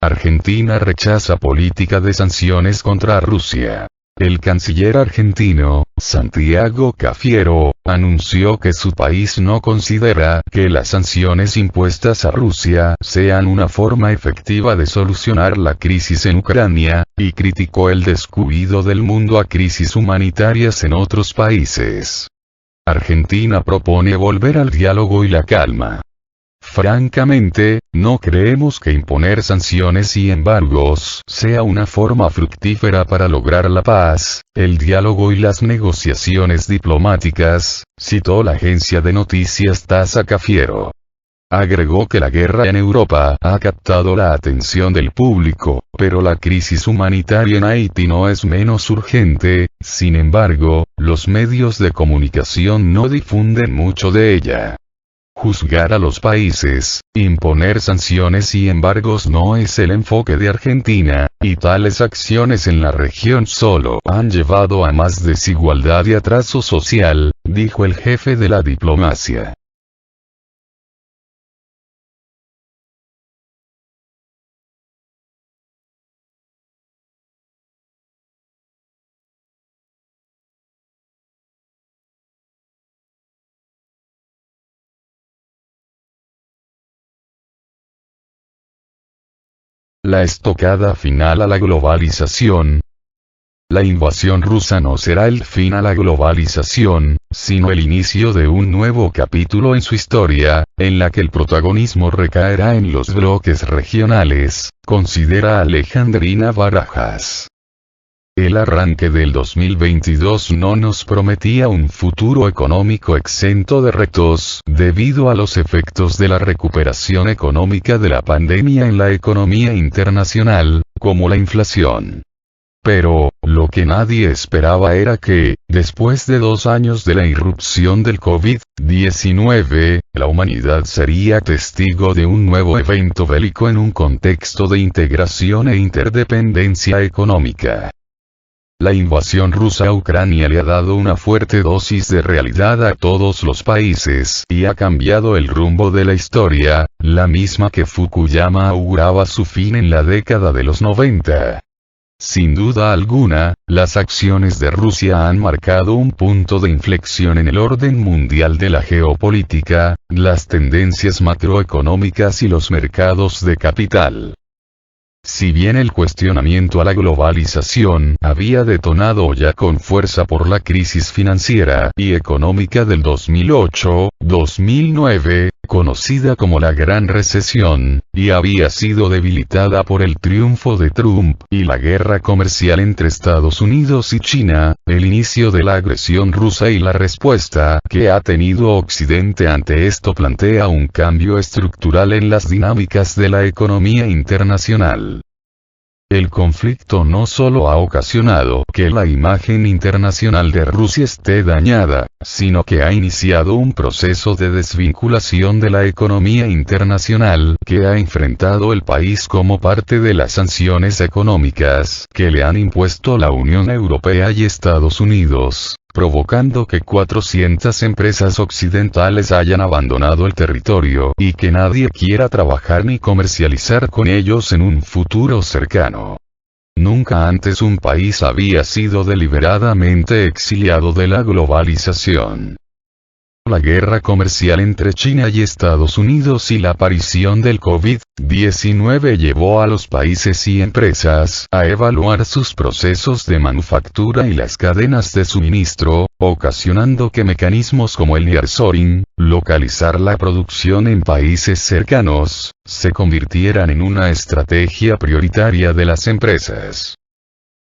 Argentina rechaza política de sanciones contra Rusia. El canciller argentino, Santiago Cafiero, anunció que su país no considera que las sanciones impuestas a Rusia sean una forma efectiva de solucionar la crisis en Ucrania, y criticó el descuido del mundo a crisis humanitarias en otros países. Argentina propone volver al diálogo y la calma. Francamente, no creemos que imponer sanciones y embargos sea una forma fructífera para lograr la paz, el diálogo y las negociaciones diplomáticas, citó la agencia de noticias TASS Cafiero. Agregó que la guerra en Europa ha captado la atención del público, pero la crisis humanitaria en Haití no es menos urgente. Sin embargo, los medios de comunicación no difunden mucho de ella. Juzgar a los países, imponer sanciones y embargos no es el enfoque de Argentina, y tales acciones en la región solo han llevado a más desigualdad y atraso social, dijo el jefe de la diplomacia. La estocada final a la globalización. La invasión rusa no será el fin a la globalización, sino el inicio de un nuevo capítulo en su historia, en la que el protagonismo recaerá en los bloques regionales, considera Alejandrina Barajas. El arranque del 2022 no nos prometía un futuro económico exento de retos, debido a los efectos de la recuperación económica de la pandemia en la economía internacional, como la inflación. Pero, lo que nadie esperaba era que, después de 2 años de la irrupción del COVID-19, la humanidad sería testigo de un nuevo evento bélico en un contexto de integración e interdependencia económica. La invasión rusa a Ucrania le ha dado una fuerte dosis de realidad a todos los países y ha cambiado el rumbo de la historia, la misma que Fukuyama auguraba su fin en la década de los 90. Sin duda alguna, las acciones de Rusia han marcado un punto de inflexión en el orden mundial de la geopolítica, las tendencias macroeconómicas y los mercados de capital. Si bien el cuestionamiento a la globalización había detonado ya con fuerza por la crisis financiera y económica del 2008-2009, conocida como la Gran Recesión, y había sido debilitada por el triunfo de Trump y la guerra comercial entre Estados Unidos y China, el inicio de la agresión rusa y la respuesta que ha tenido Occidente ante esto plantea un cambio estructural en las dinámicas de la economía internacional. El conflicto no solo ha ocasionado que la imagen internacional de Rusia esté dañada, sino que ha iniciado un proceso de desvinculación de la economía internacional que ha enfrentado el país como parte de las sanciones económicas que le han impuesto la Unión Europea y Estados Unidos, provocando que 400 empresas occidentales hayan abandonado el territorio y que nadie quiera trabajar ni comercializar con ellos en un futuro cercano. Nunca antes un país había sido deliberadamente exiliado de la globalización. La guerra comercial entre China y Estados Unidos y la aparición del COVID-19 llevó a los países y empresas a evaluar sus procesos de manufactura y las cadenas de suministro, ocasionando que mecanismos como el nearshoring, localizar la producción en países cercanos, se convirtieran en una estrategia prioritaria de las empresas.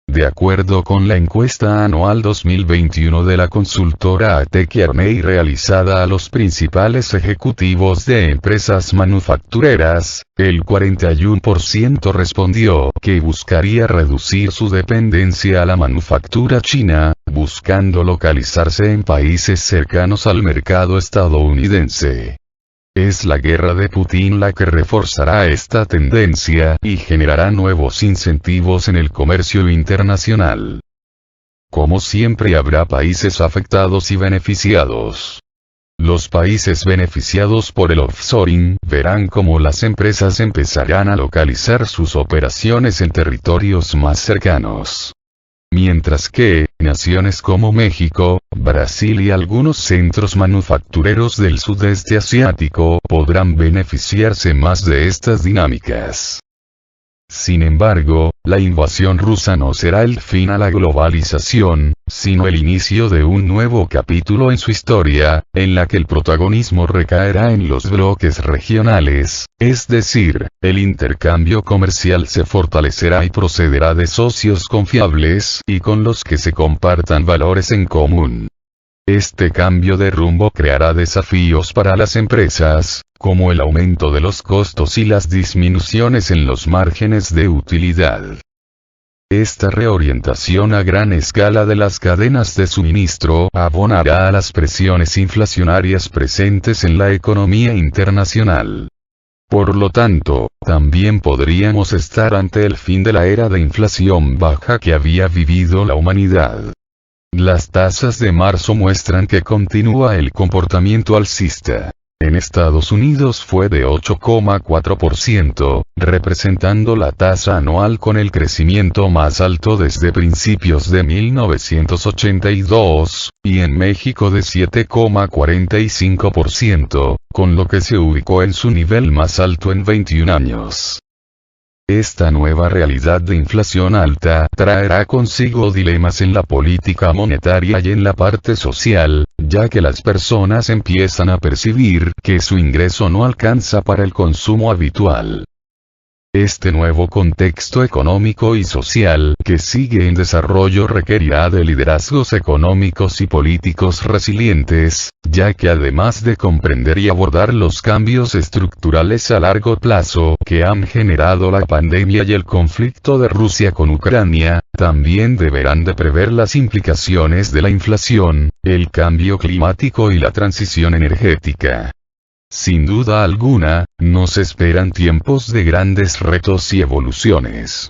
De acuerdo con la encuesta anual 2021 de la consultora A.T. Kearney realizada a los principales ejecutivos de empresas manufactureras, el 41% respondió que buscaría reducir su dependencia a la manufactura china, buscando localizarse en países cercanos al mercado estadounidense. Es la guerra de Putin la que reforzará esta tendencia y generará nuevos incentivos en el comercio internacional. Como siempre habrá países afectados y beneficiados. Los países beneficiados por el offshoring verán cómo las empresas empezarán a localizar sus operaciones en territorios más cercanos. Mientras que, naciones como México, Brasil y algunos centros manufactureros del sudeste asiático podrán beneficiarse más de estas dinámicas. Sin embargo, la invasión rusa no será el fin a la globalización, sino el inicio de un nuevo capítulo en su historia, en la que el protagonismo recaerá en los bloques regionales, es decir, el intercambio comercial se fortalecerá y procederá de socios confiables y con los que se compartan valores en común. Este cambio de rumbo creará desafíos para las empresas, como el aumento de los costos y las disminuciones en los márgenes de utilidad. Esta reorientación a gran escala de las cadenas de suministro abonará a las presiones inflacionarias presentes en la economía internacional. Por lo tanto, también podríamos estar ante el fin de la era de inflación baja que había vivido la humanidad. Las tasas de marzo muestran que continúa el comportamiento alcista. En Estados Unidos fue de 8,4%, representando la tasa anual con el crecimiento más alto desde principios de 1982, y en México de 7,45%, con lo que se ubicó en su nivel más alto en 21 años. Esta nueva realidad de inflación alta traerá consigo dilemas en la política monetaria y en la parte social, ya que las personas empiezan a percibir que su ingreso no alcanza para el consumo habitual. Este nuevo contexto económico y social que sigue en desarrollo requerirá de liderazgos económicos y políticos resilientes, ya que además de comprender y abordar los cambios estructurales a largo plazo que han generado la pandemia y el conflicto de Rusia con Ucrania, también deberán de prever las implicaciones de la inflación, el cambio climático y la transición energética. Sin duda alguna, nos esperan tiempos de grandes retos y evoluciones.